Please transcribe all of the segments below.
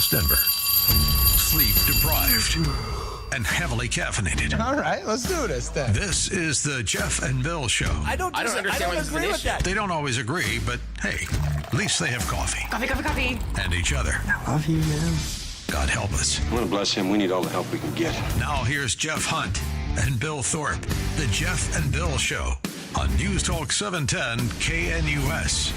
West Denver. Sleep deprived and heavily caffeinated. All right, let's do this then. This is the Jeff and Bill Show. I don't agree with that. They don't always agree, but hey, at least they have coffee. Coffee. And each other. I love you, man. God help us. I want to bless him. We need all the help we can get. Now here's Jeff Hunt and Bill Thorpe. The Jeff and Bill Show on News Talk 710 KNUS.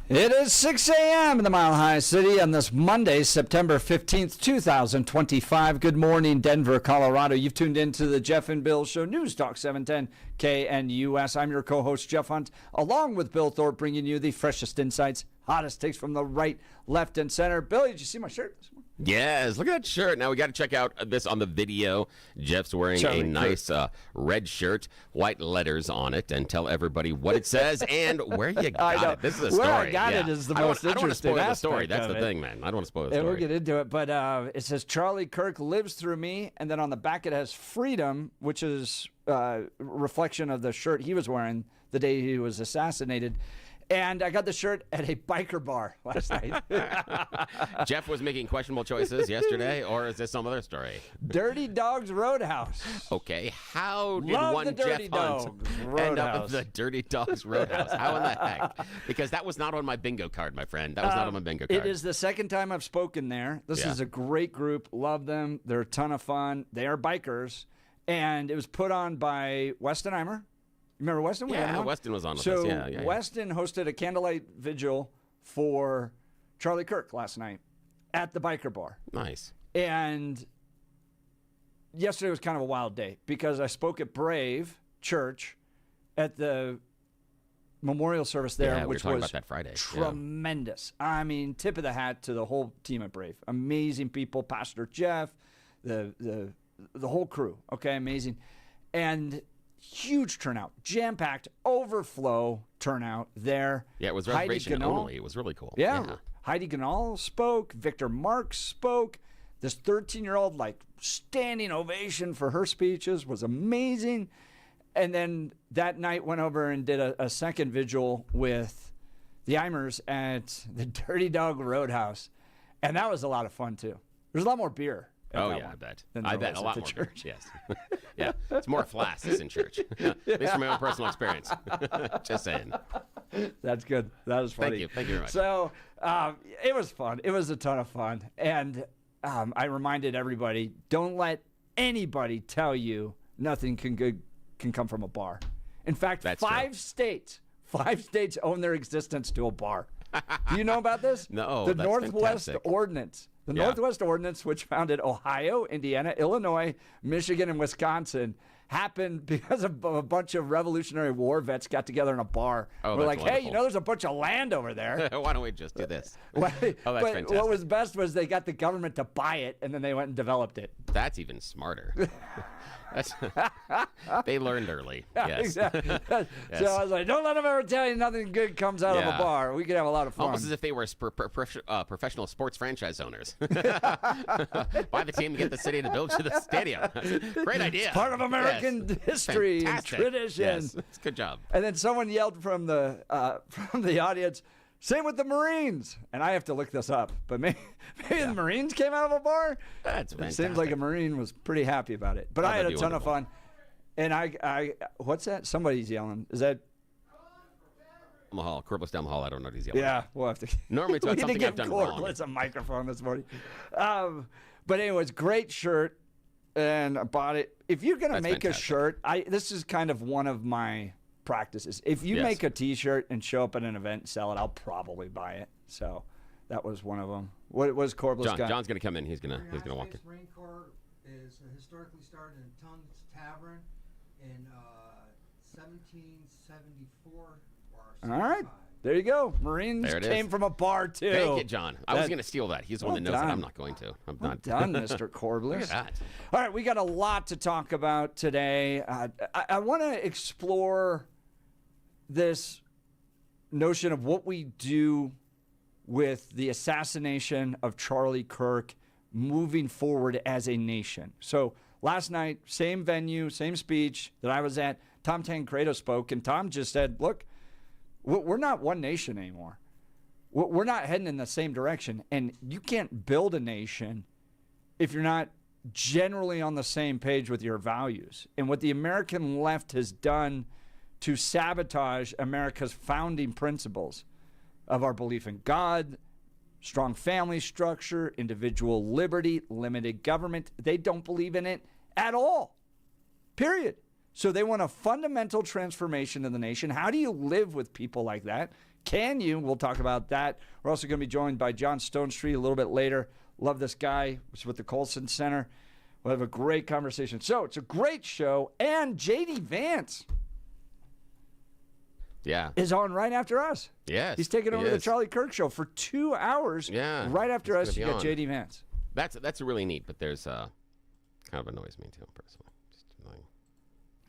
It is 6 a.m. in the Mile High City on this Monday, September 15th, 2025. Good morning, Denver, Colorado. You've tuned into the Jeff and Bill Show, News Talk 710 KNUS. I'm your co-host, Jeff Hunt, along with Bill Thorpe, bringing you the freshest insights, hottest takes from the right, left, and center. Billy, did you see my shirt this morning? Yes, look at that shirt. Now we got to check out this on the video. Jeff's wearing a nice red shirt, white letters on it, and tell everybody what it says and where you got it. This is a story. Where I got it is the most interesting I don't want to spoil the story. aspect That's of the it. thing, man. I don't want to spoil the And story. we'll get into it, but it says Charlie Kirk lives through me, and then on the back it has freedom, which is a reflection of the shirt he was wearing the day he was assassinated. And I got the shirt at a biker bar last night. Jeff was making questionable choices yesterday, or is this some other story? Dirty Dogs Roadhouse. Okay, how did Love one the Dirty Jeff Hunt Dogs end up Roadhouse. at the Dirty Dogs Roadhouse? How in the heck? Because that was not on my bingo card, my friend. That was not on my bingo card. It is the second time I've spoken there. This is a great group. Love them. They're a ton of fun. They are bikers. And it was put on by Westonheimer. Remember Weston? Yeah, Weston was on with so us. Yeah. Weston hosted a candlelight vigil for Charlie Kirk last night at the biker bar. Nice. And yesterday was kind of a wild day because I spoke at Brave Church at the memorial service there, Yeah, we were which talking was about that Friday. tremendous. I mean, tip of the hat to the whole team at Brave. Amazing people, Pastor Jeff, the whole crew. Okay, amazing. And huge turnout, jam-packed, overflow turnout there. Yeah, it was Heidi reservation Ganal- only. It was really cool. Yeah. Heidi Ganal spoke. Victor Marks spoke. This 13-year-old, like, standing ovation for her speeches was amazing. And then that night went over and did a second vigil with the Eimers at the Dirty Dog Roadhouse. And that was a lot of fun, too. There's a lot more beer. Oh, yeah, I bet. I bet a lot more. church. Yes. Yeah. It's more flasks in church. At least from my own personal experience. Just saying. That's good. That was funny. Thank you. Thank you very much. So it was fun. It was a ton of fun. And I reminded everybody, don't let anybody tell you nothing can come from a bar. In fact, That's five states own their existence to a bar. Do you know about this? No, The that's Northwest fantastic. Ordinance. The Northwest Ordinance, which founded Ohio, Indiana, Illinois, Michigan, and Wisconsin, happened because of a bunch of Revolutionary War vets got together in a bar. Oh, We're that's like, hey, wonderful. you know, there's a bunch of land over there. Why don't we just do this? But fantastic. what was best was they got the government to buy it, and then they went and developed it. That's even smarter. They learned early. Yes. Exactly. Yes. So I was like, don't let them ever tell you nothing good comes out of a bar. We could have a lot of fun. Almost as if they were professional sports franchise owners. Buy the team, get the city to build you the stadium. Great idea. Part of American history Fantastic. and tradition. Yes. It's a good job. And then someone yelled from the audience, same with the Marines. And I have to look this up. But maybe the Marines came out of a bar? That's It fantastic. seems like a Marine was pretty happy about it. But I had that'd a be ton of wonderful. fun. And I what's that? Somebody's yelling. Is that? Down the hall. Corliss down the hall. I don't know what he's yelling. Yeah, we'll have to. Normally it's we about need to something give I've done wrong. Corliss a microphone this morning. But anyways, great shirt. And I bought it. If you're going to That's make fantastic. a shirt, this is kind of one of my practices. If you make a T-shirt and show up at an event and sell it, I'll probably buy it. So that was one of them. What was Corliss got? John's going to come in. He's going to walk in. Marine Corps is historically started in Tongue's Tavern in 1774 or All right. There you go. Marines There it came is. from a bar, too. Thank you, John. I was going to steal that. He's the one that knows done. that. I'm not going to. I'm not. Done, Mr. Corbliss. Look at that. All right, we got a lot to talk about today. I want to explore this notion of what we do with the assassination of Charlie Kirk moving forward as a nation. So last night, same venue, same speech that I was at, Tom Tancredo spoke, and Tom just said, look, we're not one nation anymore. We're not heading in the same direction, and you can't build a nation if you're not generally on the same page with your values. And what the American left has done to sabotage America's founding principles of our belief in God, strong family structure, individual liberty, limited government, they don't believe in it at all, period. So they want a fundamental transformation of the nation. How do you live with people like that? Can you? We'll talk about that. We're also going to be joined by John Stonestreet a little bit later. Love this guy. He's with the Colson Center. We'll have a great conversation. So it's a great show. And J.D. Vance is on right after us. Yes. He's taking over the Charlie Kirk show for 2 hours. Yeah. Right after us, you got on. J.D. Vance. That's really neat, but there's kind of annoys me too, personally. Just annoying.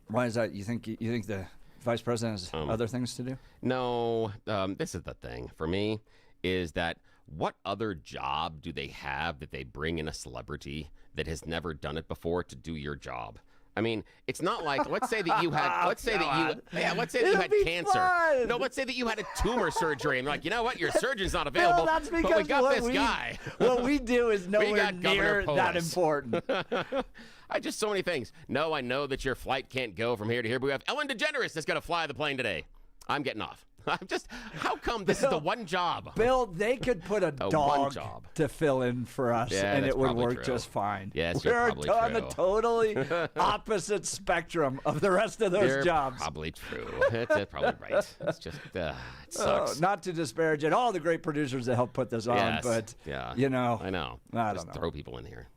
Why is that? You think the vice president has other things to do? No, this is the thing for me, is that what other job do they have that they bring in a celebrity that has never done it before to do your job? I mean, it's not like, let's say that you had, let's say that you had cancer. Fun. No, let's say that you had a tumor surgery, and they're like, you know what, your surgeon's not available, That's because but we got what this guy. What we do is nowhere got near Governor that Polis. important. Just so many things. No, I know that your flight can't go from here to here, but we have Ellen DeGeneres that's going to fly the plane today. I'm getting off. How come this is the one job? Bill, they could put a dog to fill in for us, and it would work just fine. Yes, we're probably on true. the totally opposite spectrum of the rest of those You're jobs. Probably true. That's probably right. It's just it sucks. Not to disparage it, all the great producers that helped put this on, but you know, I know. I just don't know. Throw people in here.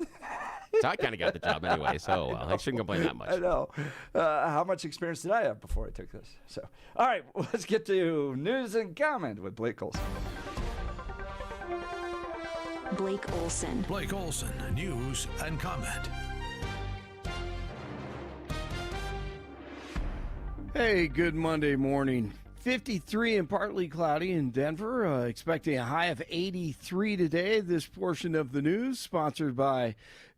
So I kind of got the job anyway, so I shouldn't complain that much. I know. How much experience did I have before I took this? So, all right, let's get to news and comment with Blake Olson. Blake Olson. Blake Olson, news and comment. Hey, good Monday morning. 53 and partly cloudy in Denver. Expecting a high of 83 today. This portion of the news sponsored by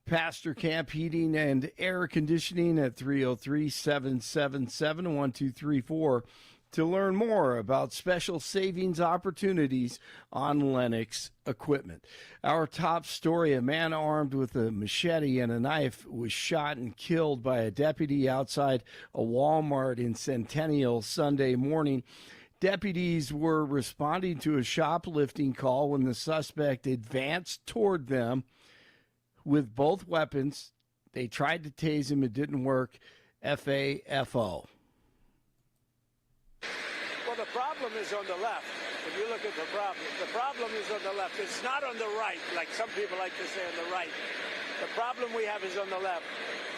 Pastor Camp Heating and Air Conditioning at 303-777-1234 to learn more about special savings opportunities on Lennox equipment. Our top story, a man armed with a machete and a knife was shot and killed by a deputy outside a Walmart in Centennial Sunday morning. Deputies were responding to a shoplifting call when the suspect advanced toward them with both weapons. They tried to tase him. It didn't work. FAFO. Well, the problem is on the left. If you look at the problem is on the left. It's not on the right, like some people like to say on the right. The problem we have is on the left.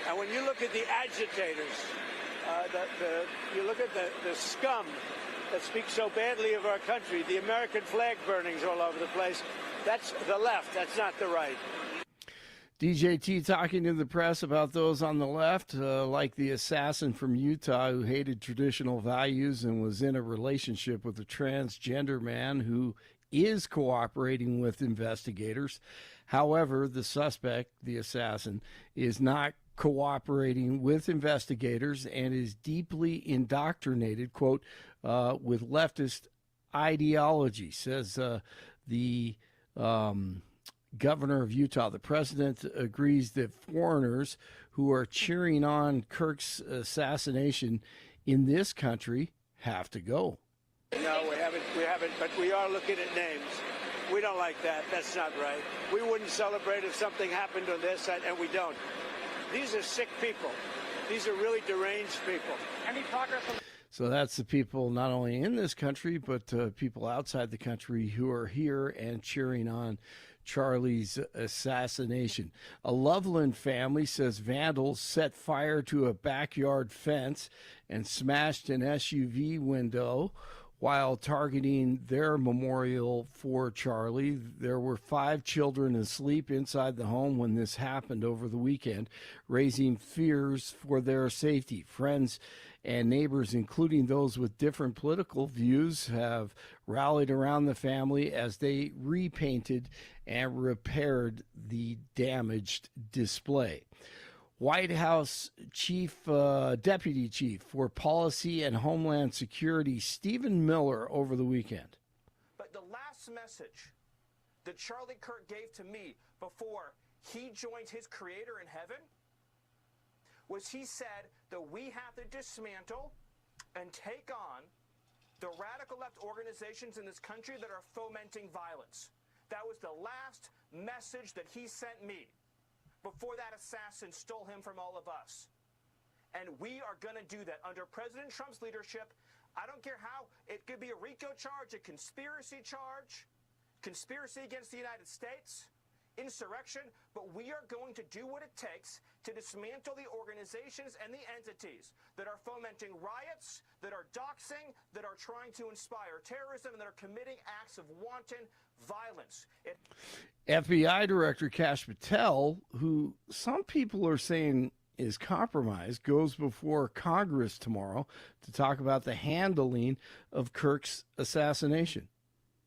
And when you look at the agitators, you look at the scum that speaks so badly of our country, the American flag burnings all over the place, that's the left. That's not the right. DJT talking to the press about those on the left, like the assassin from Utah who hated traditional values and was in a relationship with a transgender man who is cooperating with investigators. However, the suspect, the assassin, is not cooperating with investigators and is deeply indoctrinated, quote, with leftist ideology, says the governor of Utah. The president agrees that foreigners who are cheering on Kirk's assassination in this country have to go. No, we haven't, but we are looking at names. We don't like that. That's not right. We wouldn't celebrate if something happened on this side, and we don't. These are sick people. These are really deranged people. Any progress on... So that's the people not only in this country, but people outside the country who are here and cheering on Charlie's assassination. A Loveland family says vandals set fire to a backyard fence and smashed an SUV window While targeting their memorial for Charlie, there were 5 children asleep inside the home when this happened over the weekend, raising fears for their safety. Friends and neighbors, including those with different political views, have rallied around the family as they repainted and repaired the damaged display. White House Deputy Chief for Policy and Homeland Security, Stephen Miller, over the weekend. But the last message that Charlie Kirk gave to me before he joined his Creator in heaven was he said that we have to dismantle and take on the radical left organizations in this country that are fomenting violence. That was the last message that he sent me before that assassin stole him from all of us. And we are going to do that under President Trump's leadership. I don't care how. It could be a RICO charge, a conspiracy charge, conspiracy against the United States, insurrection, but we are going to do what it takes to dismantle the organizations and the entities that are fomenting riots, that are doxing, that are trying to inspire terrorism, and that are committing acts of wanton violence. FBI Director Kash Patel, who some people are saying is compromised, goes before Congress tomorrow to talk about the handling of Kirk's assassination.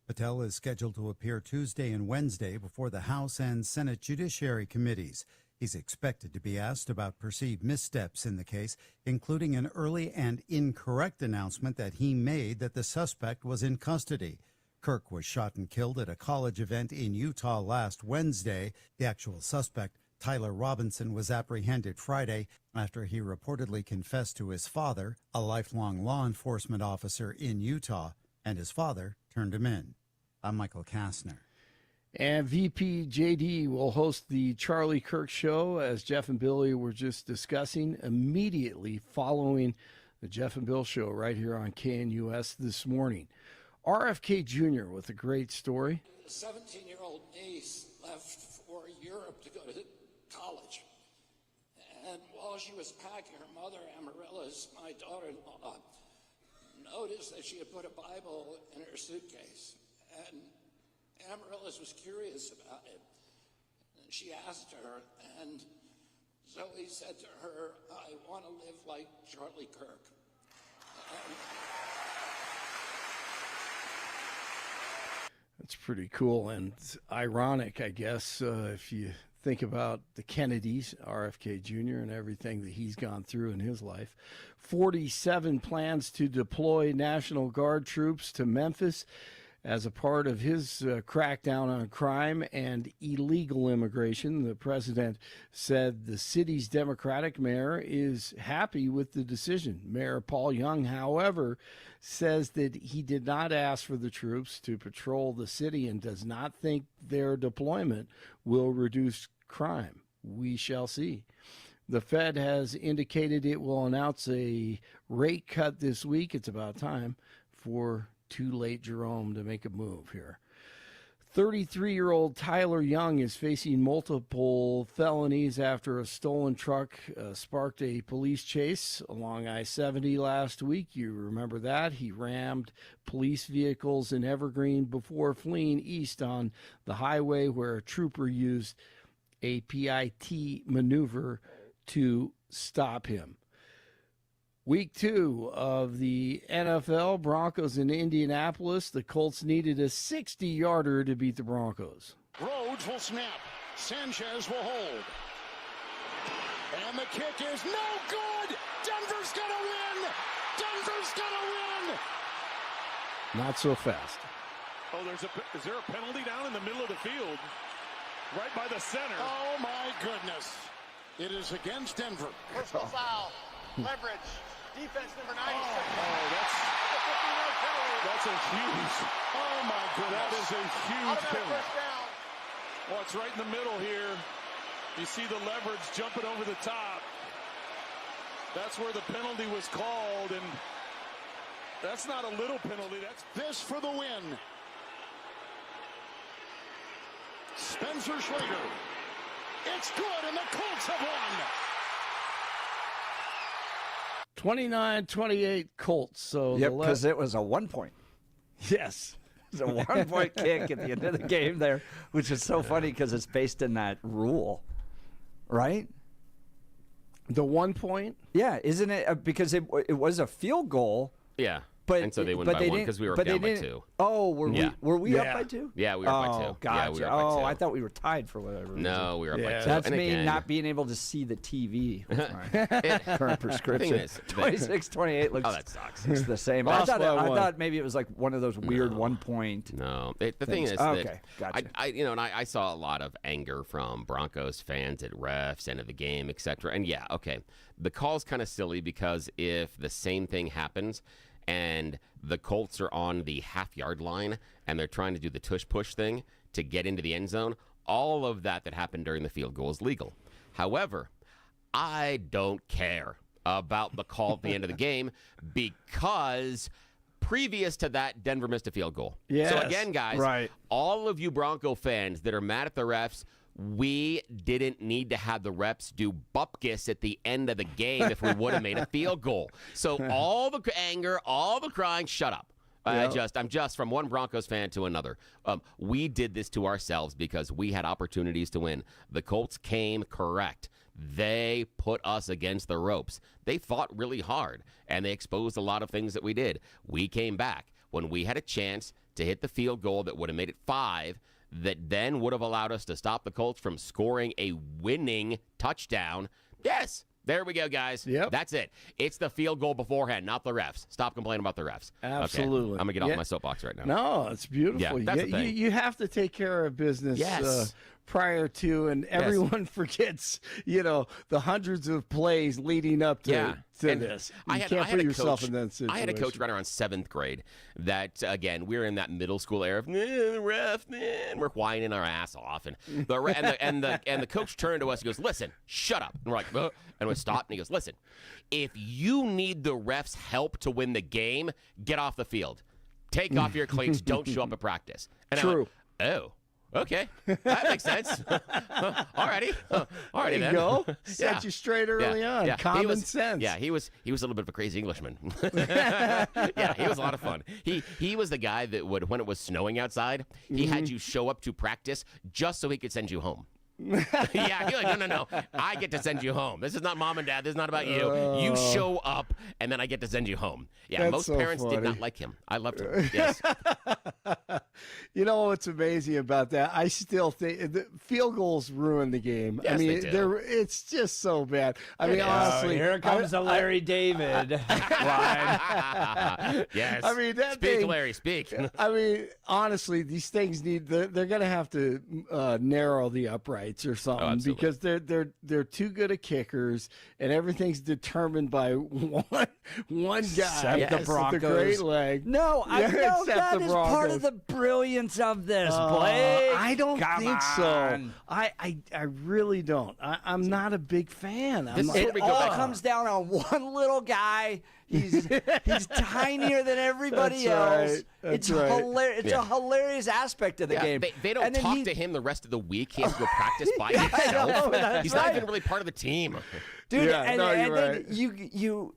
Patel is scheduled to appear Tuesday and Wednesday before the House and Senate Judiciary Committees. He's expected to be asked about perceived missteps in the case, including an early and incorrect announcement that he made that the suspect was in custody. Kirk was shot and killed at a college event in Utah last Wednesday. The actual suspect, Tyler Robinson, was apprehended Friday after he reportedly confessed to his father, a lifelong law enforcement officer in Utah, and his father turned him in. I'm Michael Kastner. And VP JD will host the Charlie Kirk Show, as Jeff and Billy were just discussing, immediately following the Jeff and Bill Show right here on KNUS this morning. RFK Jr. with a great story. A 17-year-old niece left for Europe to go to college. And while she was packing, her mother, Amaryllis, my daughter-in-law, noticed that she had put a Bible in her suitcase. And Amaryllis was curious about it. And she asked her, and Zoe said to her, "I want to live like Charlie Kirk." That's pretty cool and ironic, I guess, if you think about the Kennedys, RFK Jr., and everything that he's gone through in his life. 47 plans to deploy National Guard troops to Memphis as a part of his crackdown on crime and illegal immigration. The president said the city's Democratic mayor is happy with the decision. Mayor Paul Young, however, says that he did not ask for the troops to patrol the city and does not think their deployment will reduce crime. We shall see. The Fed has indicated it will announce a rate cut this week. It's about time for too late Jerome to make a move here. 33-year-old Tyler Young is facing multiple felonies after a stolen truck sparked a police chase along I-70 last week. You remember that? He rammed police vehicles in Evergreen before fleeing east on the highway, where a trooper used a PIT maneuver to stop him. Week 2 of the NFL, Broncos in Indianapolis. The Colts needed a 60-yarder to beat the Broncos. Rhodes will snap. Sanchez will hold. And the kick is no good. Denver's going to win. Denver's going to win. Not so fast. Oh, is there a penalty down in the middle of the field? Right by the center. Oh, my goodness. It is against Denver. Personal foul. Leverage. Defense number 96. Oh, that's a huge. Oh my goodness. That is a huge penalty. First down. Well, it's right in the middle here. You see the leverage jumping over the top. That's where the penalty was called, and that's not a little penalty. That's this for the win. Spencer Schrader. It's good, and the Colts have won. 29-28 Colts. So yep, because it was a 1 point. Yes. It's a 1-point kick at the end of the game there, which is so funny because it's based in that rule, right? The 1 point? Yeah, isn't it? Because it was a field goal. Yeah. But, and so they won by 1 because we were down by 2. Oh, were we up by 2? Yeah, we were up by 2. Gotcha. Yeah, we were up by 2. I thought we were tied for whatever reason. No, we were up by 2. That's and me again, not being able to see the TV with my current prescription. 26-28 looks. Oh, that sucks. It's the same. I thought maybe it was like one of those weird 1 point. No, the thing is that gotcha. I saw a lot of anger from Broncos fans at refs, end of the game, etc. And yeah, okay, the call's kind of silly because if the same thing happens and the Colts are on the half-yard line and they're trying to do the tush-push thing to get into the end zone, all of that happened during the field goal is legal. However, I don't care about the call at the end of the game because previous to that, Denver missed a field goal. Yes, so again, guys, all of you Bronco fans that are mad at the refs, we didn't need to have the refs do bupkis at the end of the game if we would have made a field goal. So all the anger, all the crying, shut up. I'm just from one Broncos fan to another. We did this to ourselves because we had opportunities to win. The Colts came correct. They put us against the ropes. They fought really hard, and they exposed a lot of things that we did. We came back. When we had a chance to hit the field goal that would have made it 5, that then would have allowed us to stop the Colts from scoring a winning touchdown. Yes, there we go, guys. Yep. That's it. It's the field goal beforehand, not the refs. Stop complaining about the refs. Absolutely. Okay, I'm going to get off my soapbox right now. No, it's beautiful. Yeah, that's the thing. You have to take care of business prior to, and everyone forgets, the hundreds of plays leading up to this. You can't put yourself in that situation. I had a coach right around 7th grade that, again, we're in that middle school era of, the ref, man, we're whining our ass off. And the coach turned to us and goes, listen, shut up. And we're like, and we stopped, and he goes, listen, if you need the refs' help to win the game, get off the field. Take off your cleats. Don't show up at practice. And True. Okay, that makes sense. Alrighty, There you go. Set you straight early on. Yeah. Common sense. Yeah, he was a little bit of a crazy Englishman. Yeah, he was a lot of fun. He was the guy that would, when it was snowing outside, he had you show up to practice just so he could send you home. Yeah, you're like, no. I get to send you home. This is not mom and dad. This is not about you. You show up, and then I get to send you home. Yeah, That's most so parents funny. did not like him. I loved him. Yes. You know what's amazing about that? I still think the field goals ruin the game. Yes, I mean, they do. it's just so bad. I mean, honestly, here comes the Larry David line. Yes. I mean, that speak, thing, Larry, speak. I mean, honestly, these things they're going to have to narrow the uprights or something because they're too good at kickers, and everything's determined by one guy. Except the Broncos. With the great leg. No, except that the is part Broncos. of the brilliance of this, Blake. I don't think so. on. I really don't. I'm not a big fan. It all comes down on one little guy. He's tinier than everybody else. That's It's right. hilarious. It's a hilarious aspect of the game. They don't talk to him the rest of the week. He has to go practice by himself. He's not even really part of the team. Dude, Yeah, and you're then right. you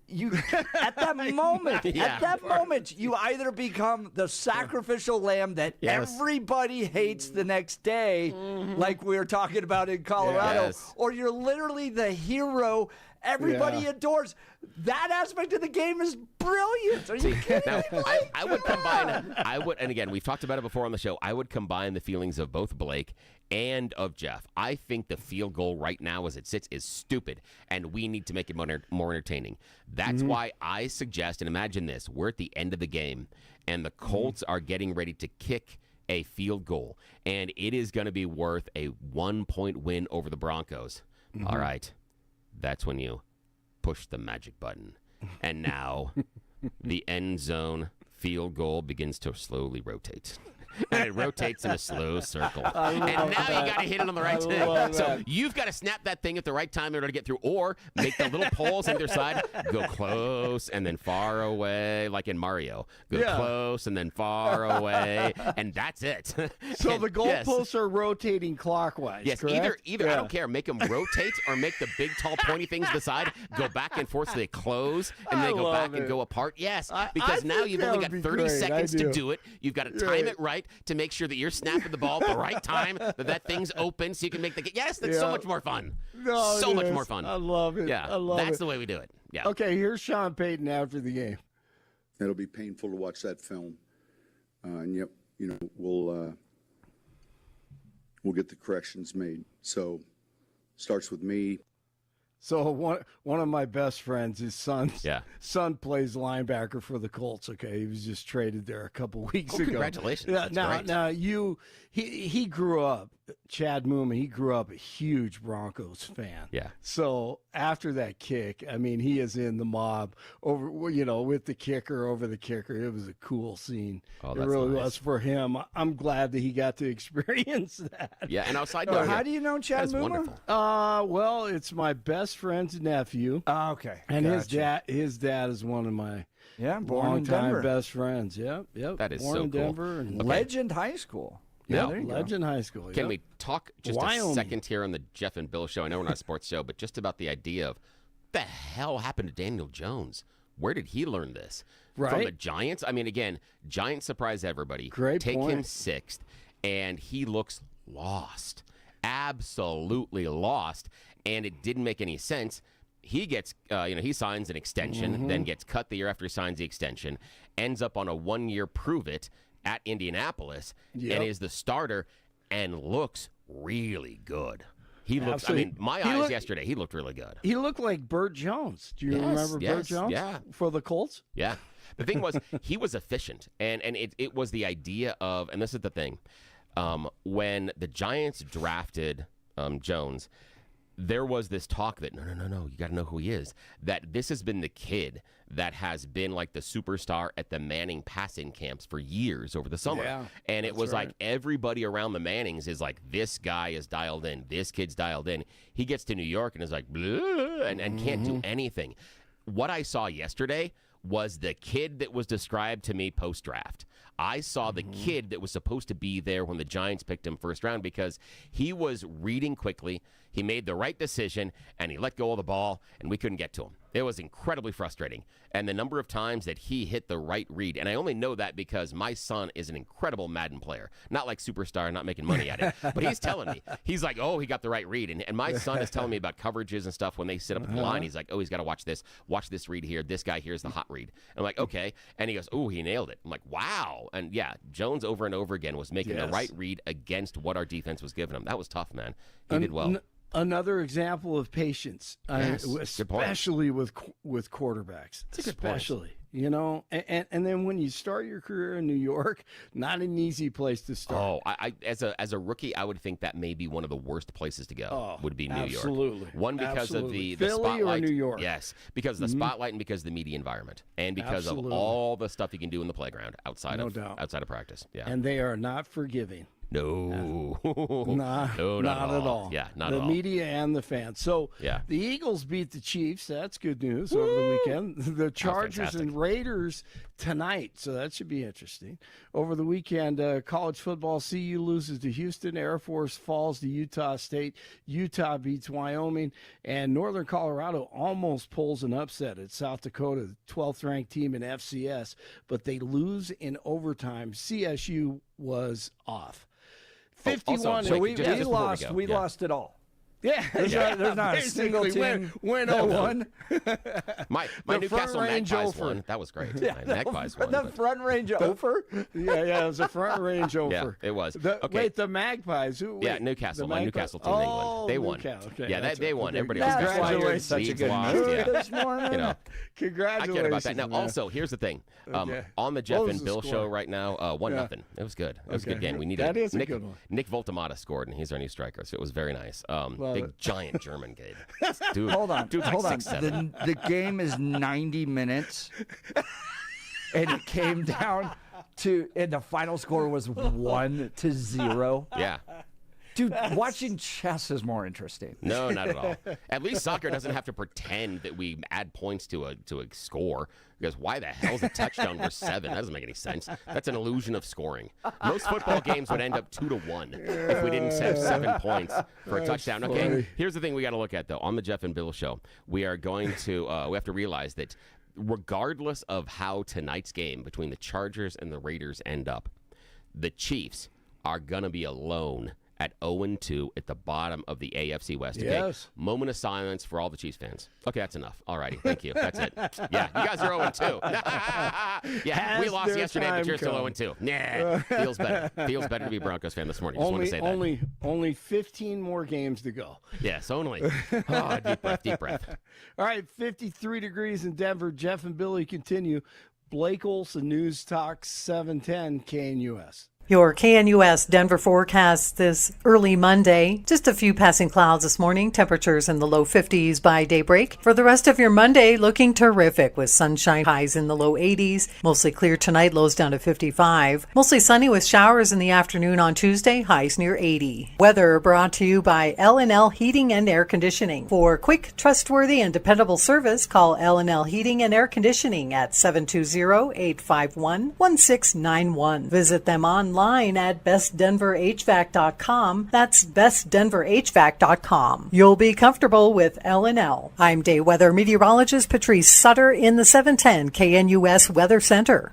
at that moment, you either become the sacrificial lamb that everybody hates the next day, like we were talking about in Colorado, or you're literally the hero everybody adores. That aspect of the game is brilliant. Are you kidding Now, me? I would combine, and again, we've talked about it before on the show, I would combine the feelings of both Blake and of Jeff. I think the field goal right now as it sits is stupid, and we need to make it more entertaining. That's why I suggest, and imagine this, we're at the end of the game, and the Colts are getting ready to kick a field goal, and it is going to be worth a 1-point win over the Broncos. All right, that's when you push the magic button. And now the end zone field goal begins to slowly rotate. and it rotates in a slow circle. And now that. you got to hit it on the right I thing. love So that. you've got to snap that thing at the right time in order to get through, or make the little poles on either side go close and then far away, like in Mario. Go close and then far away, and that's it. So And the goalposts are rotating clockwise. Yes, correct? either I don't care. Make them rotate or make the big, tall, pointy things to the side go back and forth so they close and I they go love back and it. go apart. Yes, I because now think you've that only would got be 30 great. seconds I to do. do it. You've got to time it right to make sure that you're snapping the ball at the right time, that thing's open so you can make the. Yes, that's so much more fun. No, So it much is. more fun. I love it. Yeah, I love that's it. the way we do it. Yeah. Okay, here's Sean Payton after the game. It'll be painful to watch that film, and yep, we'll get the corrections made. So, starts with me. So one of my best friends, his son plays linebacker for the Colts. Okay, he was just traded there a couple weeks ago. Congratulations! Yeah, That's great. he grew up. Chad Moomin, he grew up a huge Broncos fan. Yeah. So after that kick, I mean, he is in the mob over, with the kicker over the kicker. It was a cool scene. Oh, it that's really nice. was for him. I'm glad that he got to experience that. Yeah, and outside note, How do you know Chad that's Moomer? wonderful. Well, it's my best friend's nephew. Okay. And Gotcha. his dad is one of my born in longtime Denver. best friends. Yep. That is born so in cool. Denver and Legend High School. yeah, there you go. Legend High School. Can yep. we talk just Wyoming. a second here on the Jeff and Bill show? I know we're not a sports show, but just about the idea of the hell happened to Daniel Jones? Where did he learn this? From Right. the Giants? I mean, again, Giants surprise everybody. Great Take point. him sixth, and he looks lost. Absolutely lost. And it didn't make any sense. He gets, he signs an extension, then gets cut the year after he signs the extension, ends up on a 1-year prove it at Indianapolis, Yep. and is the starter and looks really good. He looks, Absolutely. I mean, my He eyes looked- yesterday, he looked really good. He looked like Burt Jones. Do you remember Burt yes, Jones? yeah. For the Colts? Yeah. The thing was, he was efficient. And it was the idea of, and this is the thing, when the Giants drafted Jones, there was this talk that, no, you got to know who he is, that this has been the kid that has been like the superstar at the Manning passing camps for years over the summer. Yeah, and it that's was right. like everybody around the Mannings is like, this guy is dialed in. This kid's dialed in. He gets to New York and is like, "Bleh," and can't do anything. What I saw yesterday was the kid that was described to me post-draft. I saw the kid that was supposed to be there when the Giants picked him first round because he was reading quickly. He made the right decision, and he let go of the ball, and we couldn't get to him. It was incredibly frustrating. And the number of times that he hit the right read, and I only know that because my son is an incredible Madden player. Not like superstar, not making money at it, but he's telling me. He's like, oh, he got the right read. And my son is telling me about coverages and stuff when they sit up at the line. He's like, oh, he's got to watch this read here. This guy here's the hot read. And I'm like, okay. And he goes, oh, he nailed it. I'm like, wow. And yeah, Jones over and over again was making the right read against what our defense was giving him. That was tough, man. He did well. Another example of patience, Yes, good point. especially with quarterbacks. That's a good point. Especially, and then when you start your career in New York, not an easy place to start. Oh, I as a rookie, I would think that may be one of the worst places to go. Would be New York. absolutely. One because Absolutely. of the Philly or spotlight. New York? Yes, because of the spotlight and because of the media environment and because Absolutely. of all the stuff you can do in the playground outside No of doubt. outside of practice. Yeah. And they are not forgiving. No. Not at all. Yeah, not the at all. media and the fans. So Yeah. the Eagles beat the Chiefs. That's good news over the weekend. The Chargers fantastic. and Raiders tonight. So that should be interesting. Over the weekend, college football, CU loses to Houston. Air Force falls to Utah State. Utah beats Wyoming. And Northern Colorado almost pulls an upset at South Dakota, the 12th ranked team in FCS. But they lose in overtime. CSU was off. 51. So we just before we lost. go, We yeah. lost it all. Yeah, There's not a single basically team went that over. won. My The Newcastle front range Magpies over. won. That was great. Yeah, My Magpies won. the but- front range over. Yeah, it was a front range over. Yeah, it was. Okay. Wait, the Magpies. Yeah, Newcastle. My Newcastle team in England. They won. Newcastle. Okay, yeah, that's they right. won. Okay, Everybody That's else why you're in Leeds such a good lost, mood yeah. this morning. You know, I Congratulations. care about that. Now, man. also, here's the thing. Okay. On the Jeff What was and the Bill score? show right now, 1-0. It was good. It was a good Okay. game. We That is a Nick, good one. Nick Voltamata scored, and he's our new striker, so it was very nice. Big, it. giant German kid. Dude, Hold on. dude's Hold like on. 6'7". The game is 90 minutes. And it came down and the final score was 1-0. Yeah. Dude, watching chess is more interesting. No, not at all. At least soccer doesn't have to pretend that we add points to a score, because why the hell is a touchdown worth 7? That doesn't make any sense. That's an illusion of scoring. Most football games would end up 2-1 if we didn't have 7 points for a touchdown. Funny. Okay, here's the thing we got to look at, though. On the Jeff and Bill Show, we are going to we have to realize that regardless of how tonight's game between the Chargers and the Raiders end up, the Chiefs are going to be alone at 0-2 at the bottom of the AFC West. Okay? Yes. Moment of silence for all the Chiefs fans. Okay, that's enough. All righty, thank you. That's it. Yeah, you guys are 0-2. Yeah, we lost yesterday, but you're still 0-2. Nah, feels better. Feels better to be a Broncos fan this morning. Just want to say that. Only 15 more games to go. Yes, only. Oh, deep breath, deep breath. All right, 53 degrees in Denver. Jeff and Billy continue. Blake Olson, News Talk 710 KNUS. Your KNUS Denver forecast this early Monday. Just a few passing clouds this morning. Temperatures in the low 50s by daybreak. For the rest of your Monday, looking terrific with sunshine, highs in the low 80s. Mostly clear tonight, lows down to 55. Mostly sunny with showers in the afternoon on Tuesday, highs near 80. Weather brought to you by L&L Heating and Air Conditioning. For quick, trustworthy, and dependable service, call L&L Heating and Air Conditioning at 720-851-1691. Visit them online at bestdenverhvac.com. That's bestdenverhvac.com. You'll be comfortable with L&L. I'm day weather meteorologist Patrice Sutter in the 710 KNUS Weather Center.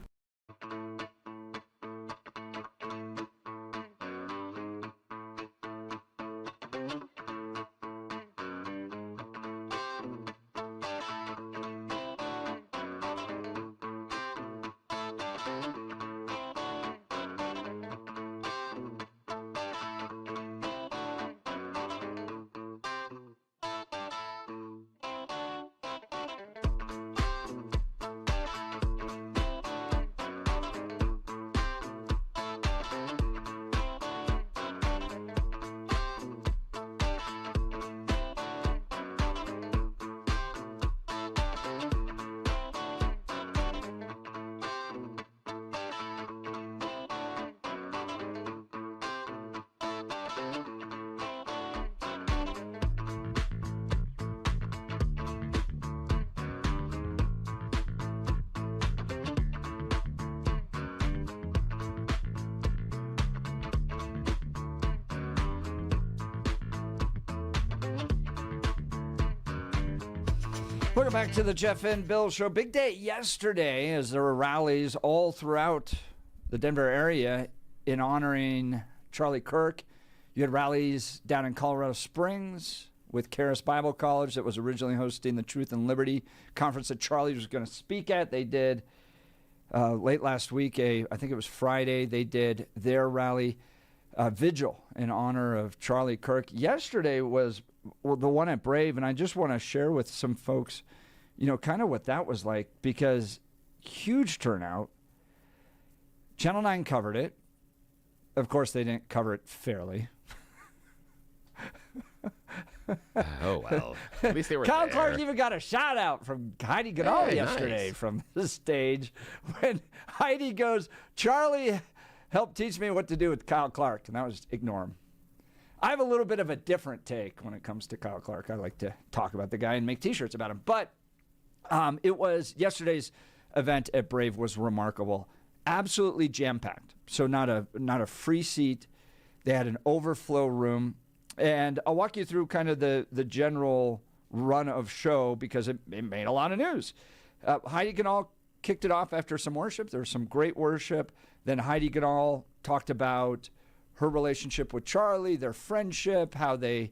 Welcome back to the Jeff and Bill Show. Big day yesterday as there were rallies all throughout the Denver area in honoring Charlie Kirk. You had rallies down in Colorado Springs with Charis Bible College that was originally hosting the Truth and Liberty conference that Charlie was going to speak at. They did late last week, I think it was Friday, they did their rally vigil in honor of Charlie Kirk. Yesterday was the one at Brave, and I just want to share with some folks, kind of what that was like, because huge turnout. Channel 9 covered it. Of course, they didn't cover it fairly. Oh, well. At least they were Kyle there. Clark even got a shout out from Heidi Goodall yesterday nice. from the stage when Heidi goes, Charlie helped teach me what to do with Kyle Clark. And that was ignore him. I have a little bit of a different take when it comes to Kyle Clark. I like to talk about the guy and make T-shirts about him. But it was yesterday's event at Brave was remarkable. Absolutely jam-packed. So not a free seat. They had an overflow room. And I'll walk you through kind of the general run of show because it made a lot of news. Heidi Goodall kicked it off after some worship. There was some great worship. Then Heidi Goodall talked about her relationship with Charlie, their friendship, how they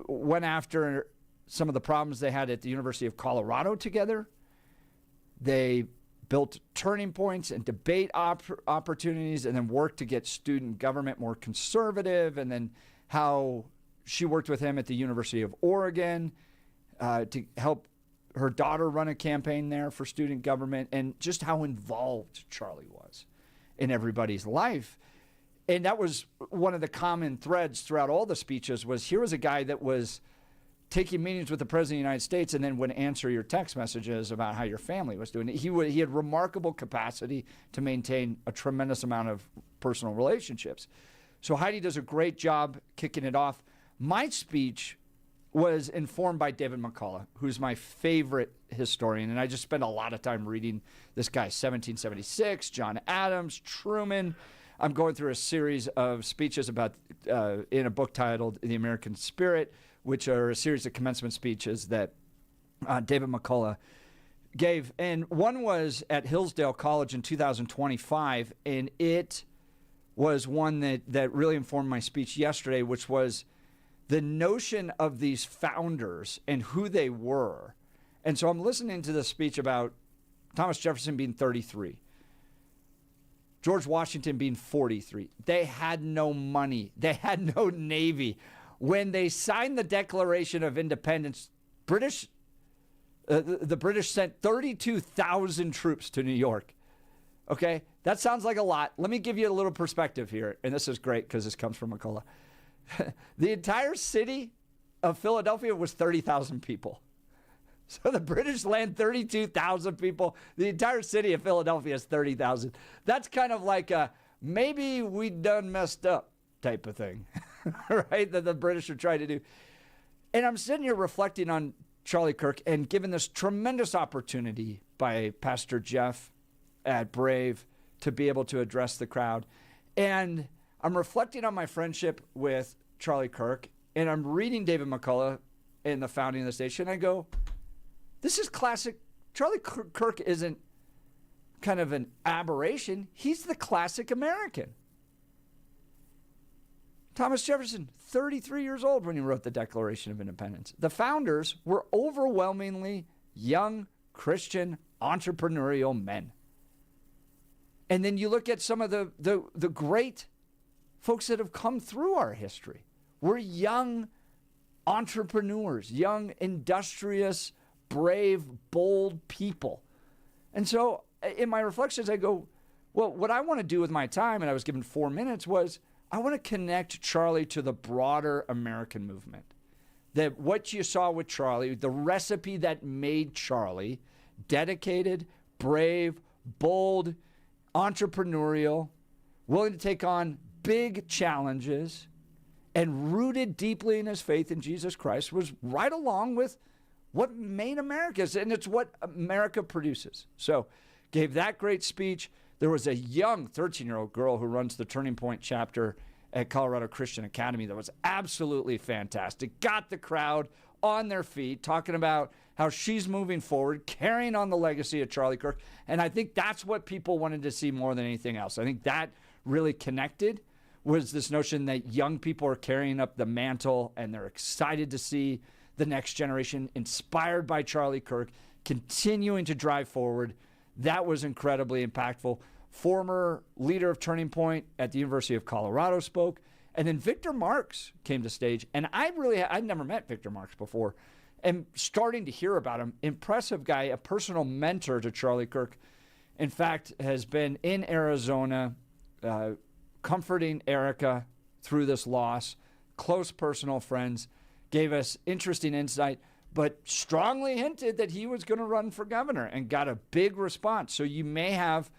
went after some of the problems they had at the University of Colorado together. They built turning points and debate opportunities and then worked to get student government more conservative, and then how she worked with him at the University of Oregon to help her daughter run a campaign there for student government, and just how involved Charlie was in everybody's life. And that was one of the common threads throughout all the speeches was here was a guy that was taking meetings with the President of the United States and then would answer your text messages about how your family was doing. He had remarkable capacity to maintain a tremendous amount of personal relationships. So Heidi does a great job kicking it off. My speech was informed by David McCullough, who's my favorite historian, and I just spent a lot of time reading this guy, 1776, John Adams, Truman. I'm going through a series of speeches about in a book titled The American Spirit, which are a series of commencement speeches that David McCullough gave. And one was at Hillsdale College in 2025, and it was one that really informed my speech yesterday, which was the notion of these founders and who they were. And so I'm listening to this speech about Thomas Jefferson being 33, George Washington being 43. They had no money. They had no navy. When they signed the Declaration of Independence, the British sent 32,000 troops to New York. Okay? That sounds like a lot. Let me give you a little perspective here. And this is great because this comes from McCullough. The entire city of Philadelphia was 30,000 people. So the British land 32,000 people. The entire city of Philadelphia is 30,000. That's kind of like a maybe we done messed up type of thing, right? That the British are trying to do. And I'm sitting here reflecting on Charlie Kirk and given this tremendous opportunity by Pastor Jeff at Brave to be able to address the crowd. And I'm reflecting on my friendship with Charlie Kirk, and I'm reading David McCullough in the founding of the station. And I go, this is classic. Charlie Kirk isn't kind of an aberration. He's the classic American. Thomas Jefferson, 33 years old when he wrote the Declaration of Independence. The founders were overwhelmingly young, Christian, entrepreneurial men. And then you look at some of the great folks that have come through our history. We're young entrepreneurs, young, industrious, brave, bold people. And so in my reflections, I go, well, what I want to do with my time, and I was given 4 minutes, was I want to connect Charlie to the broader American movement. That what you saw with Charlie, the recipe that made Charlie dedicated, brave, bold, entrepreneurial, willing to take on big challenges, and rooted deeply in his faith in Jesus Christ, was right along with what made America, and it's what America produces. So gave that great speech. There was a young 13-year-old girl who runs the Turning Point chapter at Colorado Christian Academy that was absolutely fantastic. Got the crowd on their feet, talking about how she's moving forward, carrying on the legacy of Charlie Kirk. And I think that's what people wanted to see more than anything else. I think that really connected, was this notion that young people are carrying up the mantle and they're excited to see the next generation inspired by Charlie Kirk, continuing to drive forward. That was incredibly impactful. Former leader of Turning Point at the University of Colorado spoke. And then Victor Marx came to stage. And I'd never met Victor Marx before. And starting to hear about him, impressive guy, a personal mentor to Charlie Kirk. In fact, has been in Arizona, comforting Erica through this loss. Close personal friends. Gave us interesting insight, but strongly hinted that he was going to run for governor and got a big response. So you may have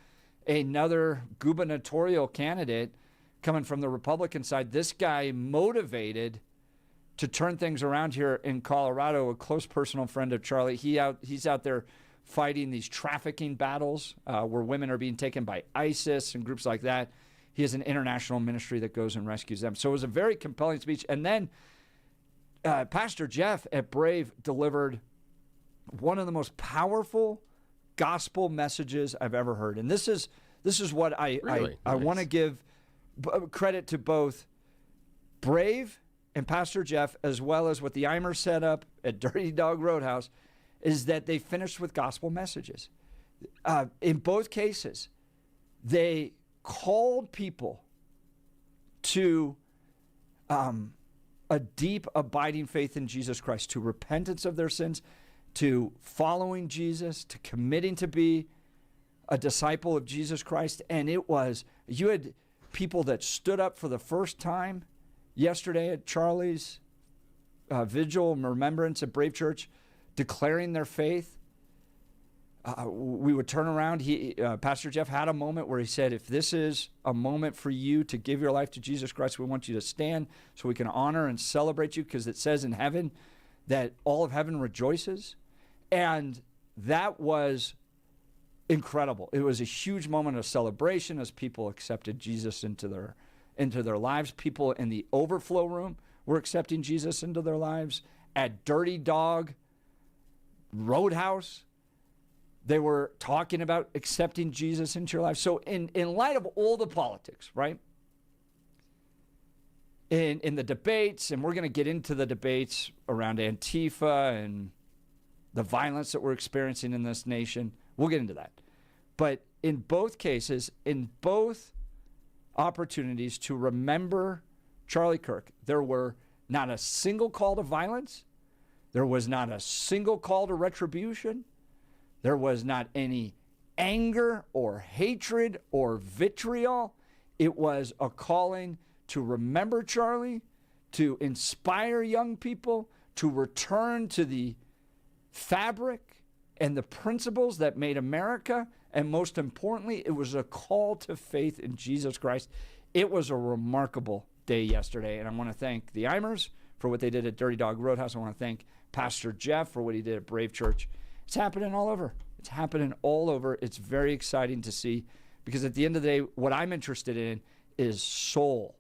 another gubernatorial candidate coming from the Republican side. This guy motivated to turn things around here in Colorado, a close personal friend of Charlie. He's out there fighting these trafficking battles where women are being taken by ISIS and groups like that. He has an international ministry that goes and rescues them. So it was a very compelling speech. And then Pastor Jeff at Brave delivered one of the most powerful gospel messages I've ever heard. And this is what I want to give credit to both Brave and Pastor Jeff, as well as what the Eimers set up at Dirty Dog Roadhouse, is that they finished with gospel messages. In both cases, they called people to a deep, abiding faith in Jesus Christ, to repentance of their sins, to following Jesus, to committing to be a disciple of Jesus Christ. And you had people that stood up for the first time yesterday at Charlie's vigil and remembrance at Brave Church, declaring their faith, we would turn around. Pastor Jeff had a moment where he said, if this is a moment for you to give your life to Jesus Christ, we want you to stand so we can honor and celebrate you, because it says in heaven that all of heaven rejoices. And that was incredible. It was a huge moment of celebration as people accepted Jesus into their lives. People in the overflow room were accepting Jesus into their lives. At Dirty Dog Roadhouse, they were talking about accepting Jesus into your life. So in light of all the politics, right? In the debates, and we're going to get into the debates around Antifa and the violence that we're experiencing in this nation. We'll get into that. But in both cases, in both opportunities to remember Charlie Kirk, there were not a single call to violence. There was not a single call to retribution. There was not any anger or hatred or vitriol. It was a calling to remember Charlie, to inspire young people, to return to the fabric and the principles that made America. And most importantly, it was a call to faith in Jesus Christ. It was a remarkable day yesterday. And I want to thank the Eimers for what they did at Dirty Dog Roadhouse. I want to thank Pastor Jeff for what he did at Brave Church. It's happening all over. It's happening all over. It's very exciting to see, because at the end of the day, what I'm interested in is soul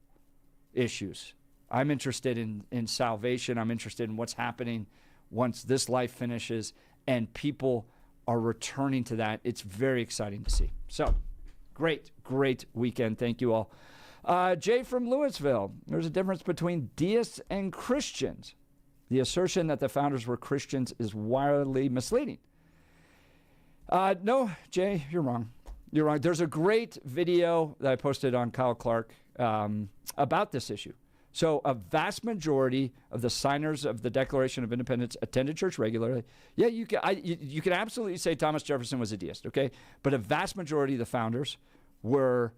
issues. I'm interested in salvation. I'm interested in what's happening once this life finishes and people are returning to that. It's very exciting to see. So, great weekend. Thank you all. Jay from Louisville, there's a difference between deists and Christians. The assertion that the founders were Christians is wildly misleading. No, Jay, you're wrong. You're wrong. There's a great video that I posted on Kyle Clark about this issue. So a vast majority of the signers of the Declaration of Independence attended church regularly. Yeah, you can absolutely say Thomas Jefferson was a deist, okay? But a vast majority of the founders were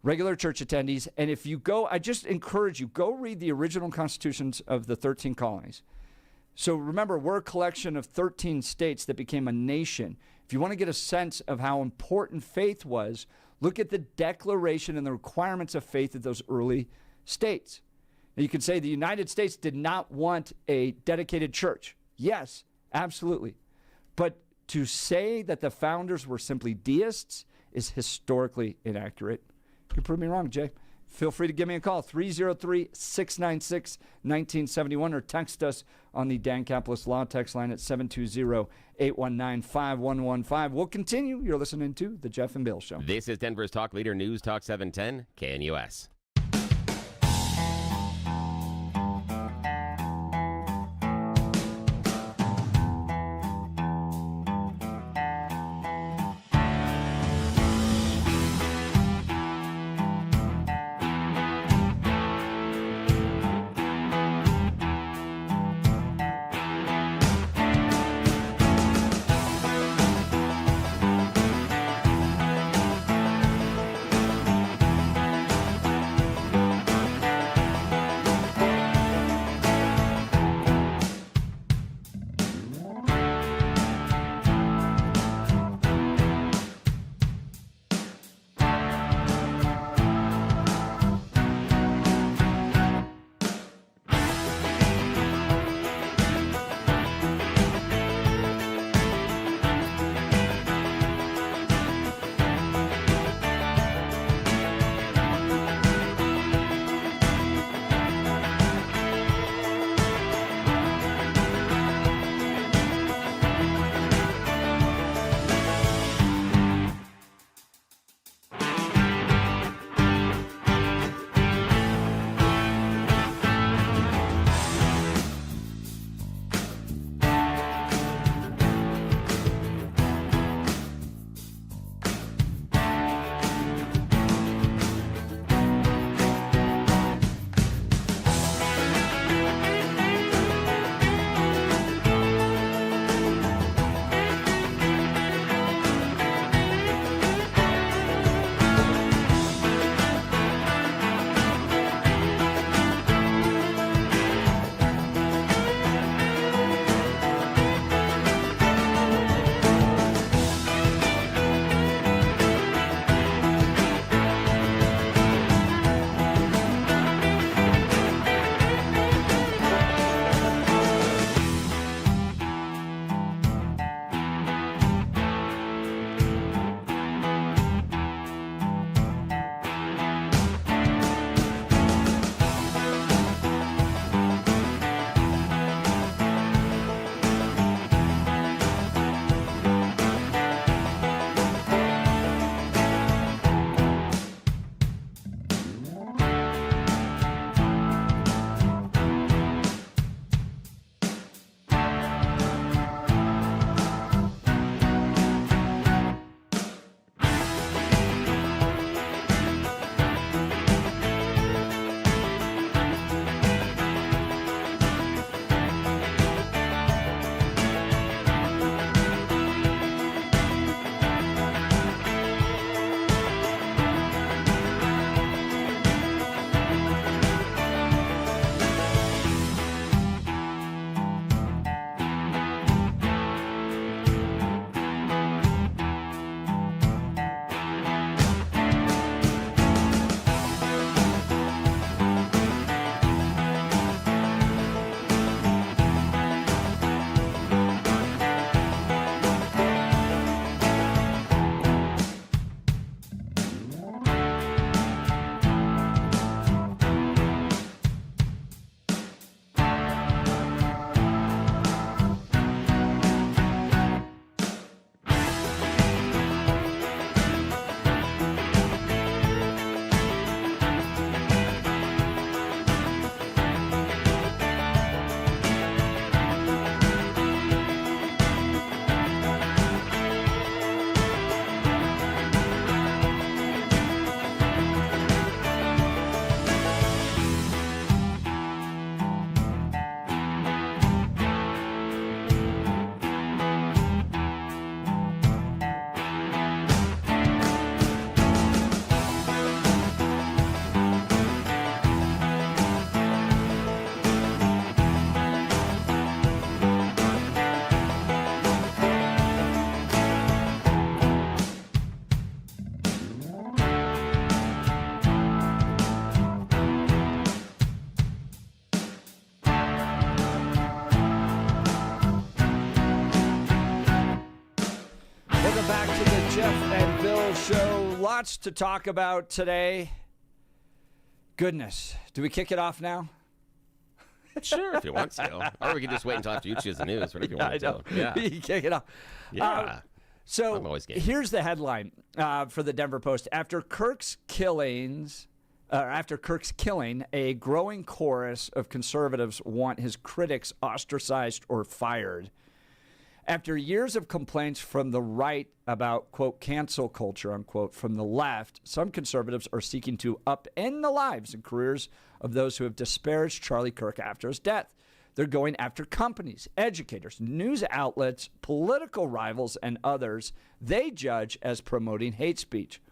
regular church attendees. And if you go, I just encourage you, go read the original constitutions of the 13 colonies. So remember, we're a collection of 13 states that became a nation. If you want to get a sense of how important faith was, look at the declaration and the requirements of faith of those early states. Now, you could say the United States did not want a dedicated church. Yes, absolutely. But to say that the founders were simply deists is historically inaccurate. You can prove me wrong, Jay. Feel free to give me a call, 303-696-1971, or text us on the Dan Caplis Law text line at 720-819-5115. We'll continue. You're listening to The Jeff and Bill Show. This is Denver's Talk Leader, News Talk 710, KNUS. lots to talk about today. Goodness. Do we kick it off now? Sure, if you want to. Or we can just wait until after you choose the news, whatever you want to do. Yeah. You kick it off. Yeah. So I'm always game. Here's the headline for the Denver Post. After Kirk's killing, a growing chorus of conservatives want his critics ostracized or fired. After years of complaints from the right about, quote, cancel culture, unquote, from the left, some conservatives are seeking to upend the lives and careers of those who have disparaged Charlie Kirk after his death. They're going after companies, educators, news outlets, political rivals, and others they judge as promoting hate speech.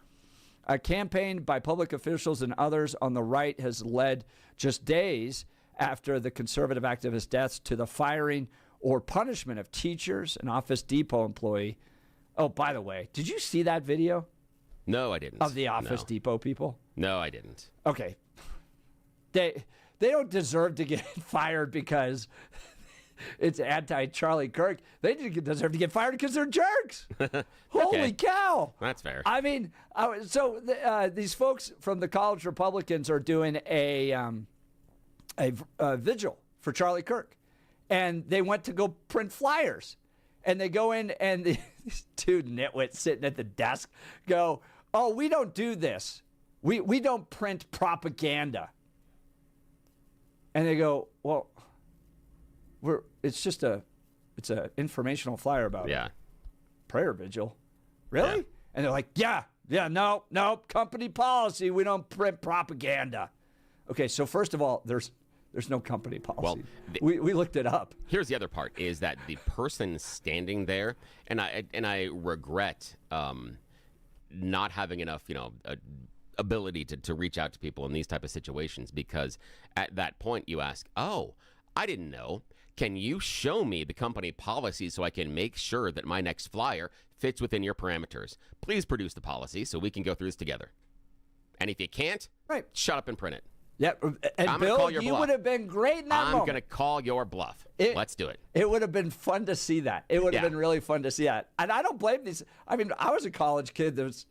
A campaign by public officials and others on the right has led just days after the conservative activist's deaths to the firing or punishment of teachers, an Office Depot employee. Oh, by the way, did you see that video? No, I didn't. Of the Office Depot people? No, I didn't. Okay. They don't deserve to get fired because it's anti-Charlie Kirk. They deserve to get fired because they're jerks. Holy cow. That's fair. I mean, these folks from the college Republicans are doing a vigil for Charlie Kirk. And they went to go print flyers. And they go in, and these two nitwits sitting at the desk go, oh, we don't do this. We don't print propaganda. And they go, well, it's an informational flyer about prayer vigil. Really? Yeah. And they're like, no, company policy. We don't print propaganda. Okay, so first of all, there's no company policy. Well, we looked it up. Here's the other part: is that the person standing there, and I regret not having enough, ability to reach out to people in these type of situations, because at that point you ask, oh, I didn't know. Can you show me the company policy so I can make sure that my next flyer fits within your parameters? Please produce the policy so we can go through this together. And if you can't, shut up and print it. Yep. And Bill, you would have been great in that moment. I'm going to call your bluff. Let's do it. It would have been fun to see that. It would have been really fun to see that. And I don't blame these. I mean, I was a college kid that was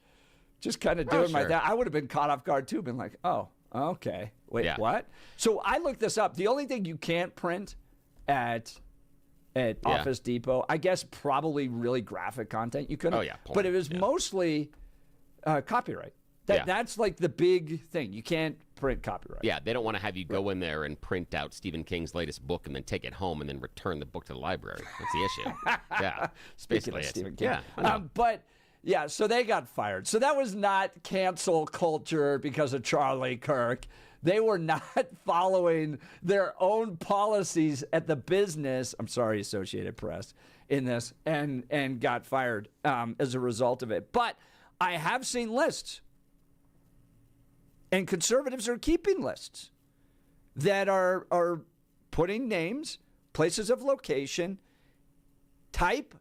just kind of doing my thing. I would have been caught off guard too, been like, oh, okay. Wait, what? So I looked this up. The only thing you can't print at Office Depot, I guess probably really graphic content you couldn't. Oh, yeah. Porn. But it was mostly copyright. That's like the big thing. You can't print copyright. Yeah, they don't want to have you go in there and print out Stephen King's latest book and then take it home and then return the book to the library. That's the issue. Yeah. Speaking of Stephen King. Yeah. So they got fired. So that was not cancel culture because of Charlie Kirk. They were not following their own policies at the business, I'm sorry, Associated Press, in this, and got fired as a result of it. But I have seen lists. And conservatives are keeping lists that are putting names, places of location, type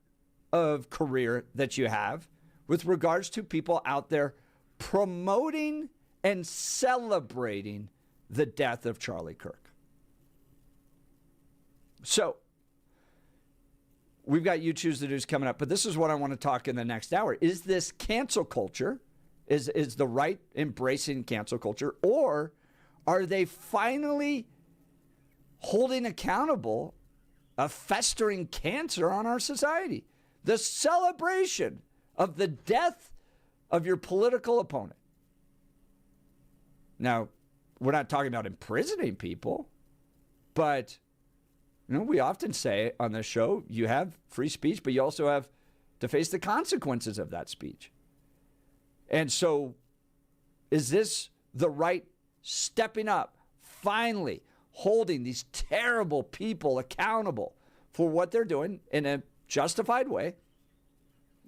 of career that you have with regards to people out there promoting and celebrating the death of Charlie Kirk. So we've got You Choose the News coming up, but this is what I want to talk in the next hour. Is this cancel culture? Is the right embracing cancel culture, or are they finally holding accountable a festering cancer on our society? The celebration of the death of your political opponent. Now, we're not talking about imprisoning people, but we often say on this show, you have free speech, but you also have to face the consequences of that speech. And so is this the right stepping up, finally holding these terrible people accountable for what they're doing in a justified way?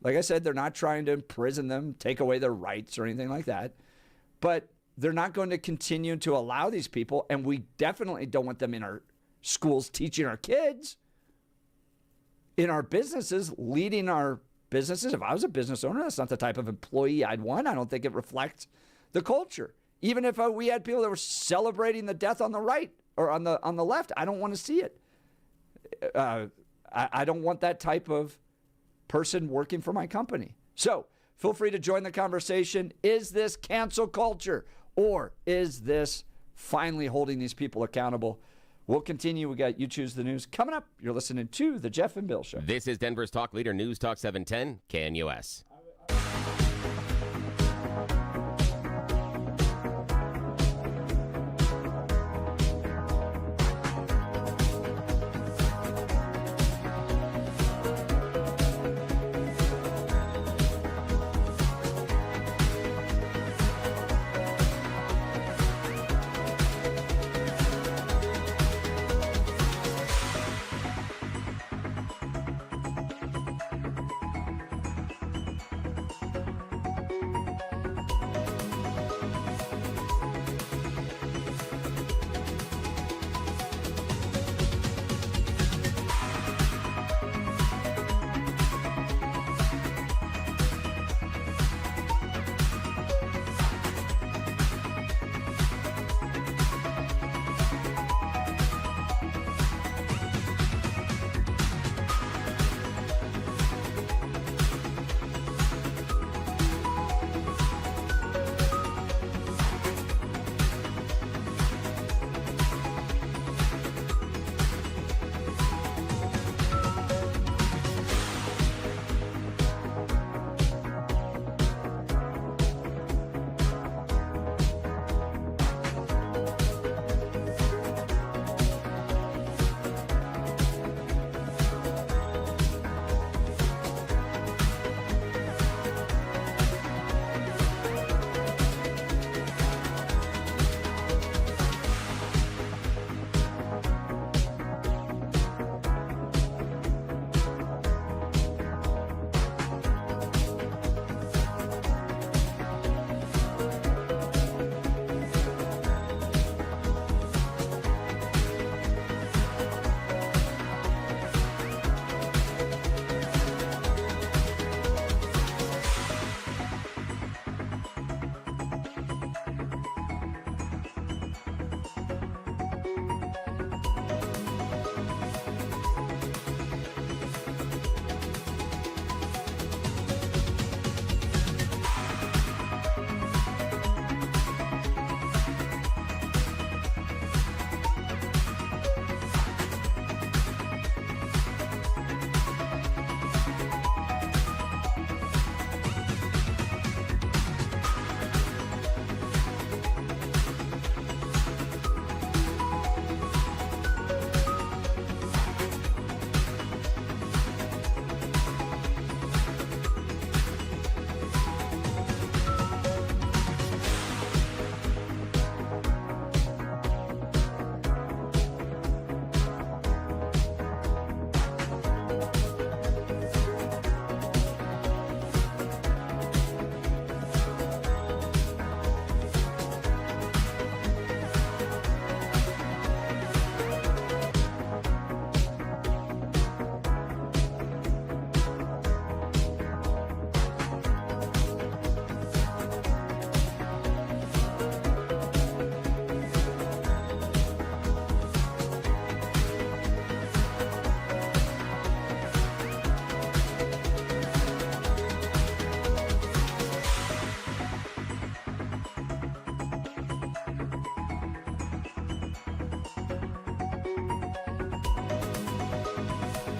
Like I said, they're not trying to imprison them, take away their rights or anything like that. But they're not going to continue to allow these people, and we definitely don't want them in our schools teaching our kids, in our businesses, leading our businesses. If I was a business owner, that's not the type of employee I'd want. I don't think it reflects the culture. Even if we had people that were celebrating the death on the right or on the left, I don't want to see it. I don't want that type of person working for my company. So Feel free to join the conversation. Is this cancel culture, or is this finally holding these people accountable? We'll continue. We got You Choose the News coming up. You're listening to The Jeff and Bill Show. This is Denver's talk leader, News Talk 710, KNUS.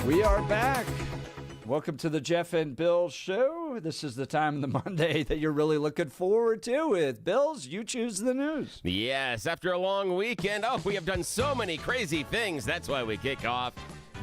We are back. Welcome to the Jeff and Bill Show. This is the time of the Monday that you're really looking forward to with Bill's You Choose the News. Yes, after a long weekend, we have done so many crazy things. That's why we kick off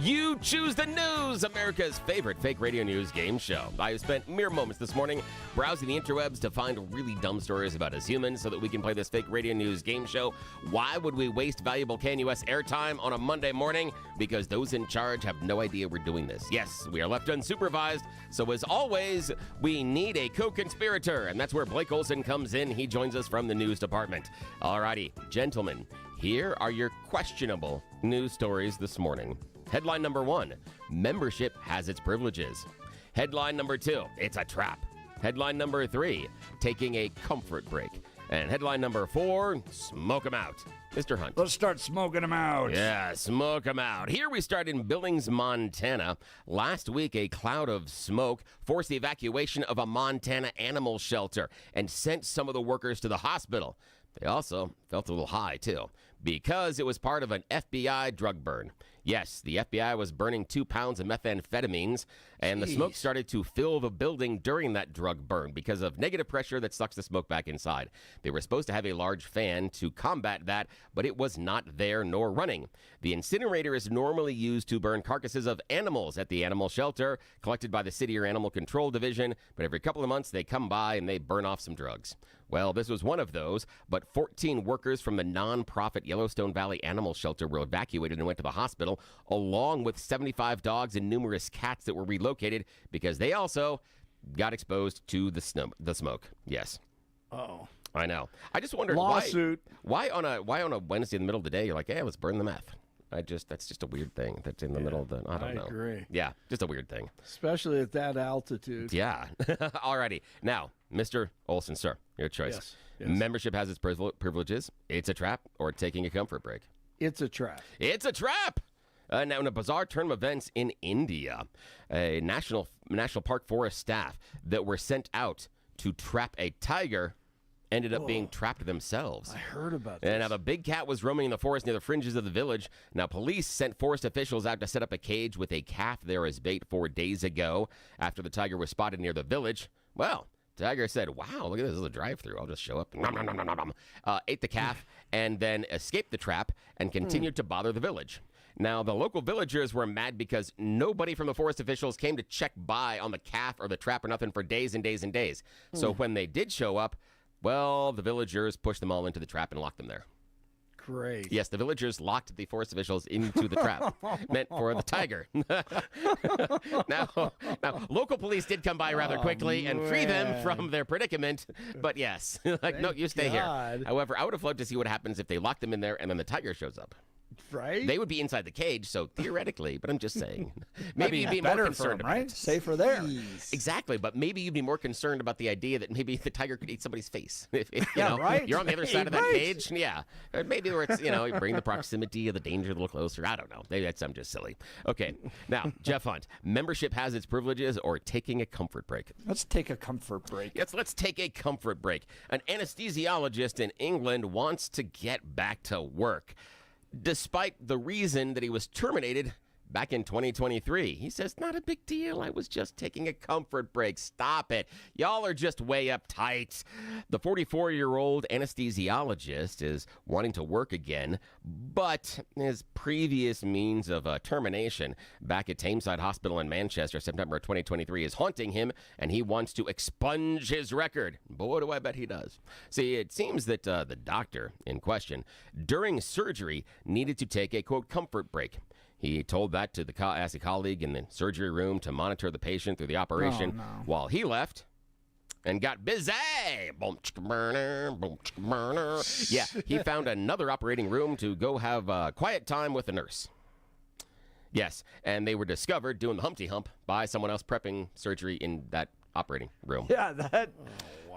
You Choose the News, America's favorite fake radio news game show. I have spent mere moments this morning browsing the interwebs to find really dumb stories about us humans so that we can play this fake radio news game show. Why would we waste valuable KNUS airtime on a Monday morning? Because those in charge have no idea we're doing this. Yes, we are left unsupervised, so as always, we need a co-conspirator, and that's where Blake Olson comes in. He joins us from the news department. Alrighty, gentlemen, here are your questionable news stories this morning. Headline number 1, membership has its privileges. Headline number 2, it's a trap. Headline number 3, taking a comfort break. And headline number 4, smoke 'em out. Mr. Hunt. Let's start smoking them out. Yeah, smoke 'em out. Here we start in Billings, Montana. Last week, a cloud of smoke forced the evacuation of a Montana animal shelter and sent some of the workers to the hospital. They also felt a little high, too, because it was part of an FBI drug burn. Yes, the FBI was burning 2 pounds of methamphetamines, and the smoke started to fill the building during that drug burn because of negative pressure that sucks the smoke back inside. They were supposed to have a large fan to combat that, but it was not there nor running. The incinerator is normally used to burn carcasses of animals at the animal shelter, collected by the City or Animal Control Division, but every couple of months they come by and they burn off some drugs. Well, this was one of those, but 14 workers from the nonprofit Yellowstone Valley Animal Shelter were evacuated and went to the hospital, along with 75 dogs and numerous cats that were relocated because they also got exposed to the smoke. Yes. Oh, I know. I just wondered lawsuit. Why on a Wednesday in the middle of the day you're like, hey, let's burn the meth. That's just a weird thing that's in the middle of the, I don't know. I agree. Yeah, just a weird thing. Especially at that altitude. Yeah. Alrighty. Now, Mr. Olson, sir, your choice. Yes. Membership has its privileges. It's a trap or taking a comfort break. It's a trap. It's a trap. Now, in a bizarre turn of events in India, a national park forest staff that were sent out to trap a tiger ended up being trapped themselves. I heard about this. And now the big cat was roaming in the forest near the fringes of the village. Now, police sent forest officials out to set up a cage with a calf there as bait 4 days ago after the tiger was spotted near the village. Well, tiger said, wow, look at this. This is a drive-through. I'll just show up. Nom, nom, nom, nom, nom. Ate the calf and then escaped the trap and continued to bother the village. Now, the local villagers were mad because nobody from the forest officials came to check by on the calf or the trap or nothing for days and days and days. So when they did show up, well, the villagers pushed them all into the trap and locked them there. Great. Yes, the villagers locked the forest officials into the trap meant for the tiger. Now, local police did come by rather quickly and free them from their predicament. But yes, no, you stay here. However, I would have loved to see what happens if they lock them in there and then the tiger shows up. Right? They would be inside the cage, so theoretically, but I'm just saying. Maybe you'd be more better concerned for 'em, about right? Safer there. Exactly, but maybe you'd be more concerned about the idea that maybe the tiger could eat somebody's face. If, you Yeah, know, right. You're on the other side of that Right. cage. Yeah. Or maybe where it's, you bring the proximity of the danger a little closer. I don't know. Maybe I'm just silly. Okay. Now, Jeff Hunt, membership has its privileges or taking a comfort break. Let's take a comfort break. Yes, let's take a comfort break. An anesthesiologist in England wants to get back to work, despite the reason that he was terminated back in 2023. He says, not a big deal. I was just taking a comfort break. Stop it. Y'all are just way uptight. The 44-year-old anesthesiologist is wanting to work again, but his previous means of termination back at Tameside Hospital in Manchester, September 2023, is haunting him, and he wants to expunge his record. Boy, do I bet he does. See, it seems that the doctor in question, during surgery, needed to take a, quote, comfort break. He told that to asked a colleague in the surgery room to monitor the patient through the operation while he left and got busy. Yeah, he found another operating room to go have quiet time with the nurse. Yes, and they were discovered doing the Humpty Hump by someone else prepping surgery in that operating room. Yeah,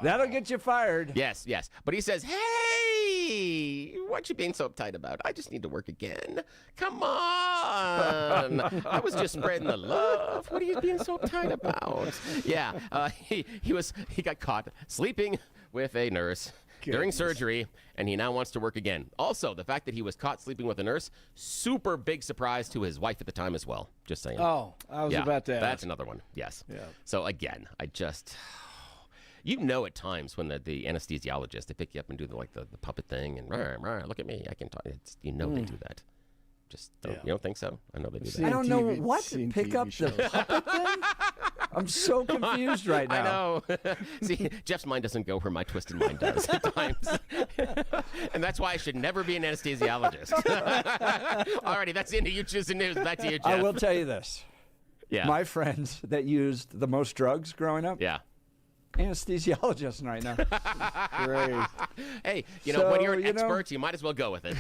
that'll get you fired. Yes. But he says, hey, what you being so uptight about? I just need to work again. Come on. I was just spreading the love. What are you being so uptight about? Yeah, he got caught sleeping with a nurse during surgery, and he now wants to work again. Also, the fact that he was caught sleeping with a nurse, super big surprise to his wife at the time as well. Just saying. Oh, I was about to ask. That's another one. Yes. Yeah. So again, at times when the anesthesiologist, they pick you up and do the puppet thing and look at me, I can talk. They do that. Just don't, you don't think so? I know they do that. I don't know what pick up the puppet thing. I'm so confused right now. I know. See, Jeff's mind doesn't go where my twisted mind does at times, and that's why I should never be an anesthesiologist. Alrighty, that's the end of You Choose the News. Back to you, Jeff. I will tell you this. Yeah. My friends that used the most drugs growing up. Yeah. Anesthesiologist right now. Great. Hey, when you're an expert, you might as well go with it.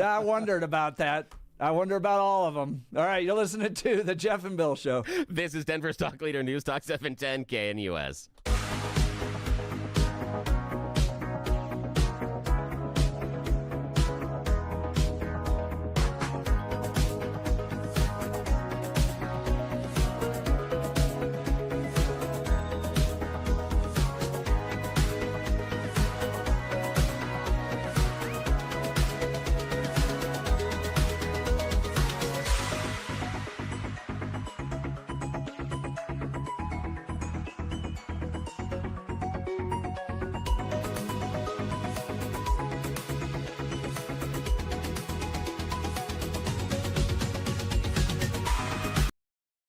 I wondered about that. I wonder about all of them. All right, you're listening to the Jeff and Bill Show. This is Denver's Talk Leader News Talk 710 KNUS.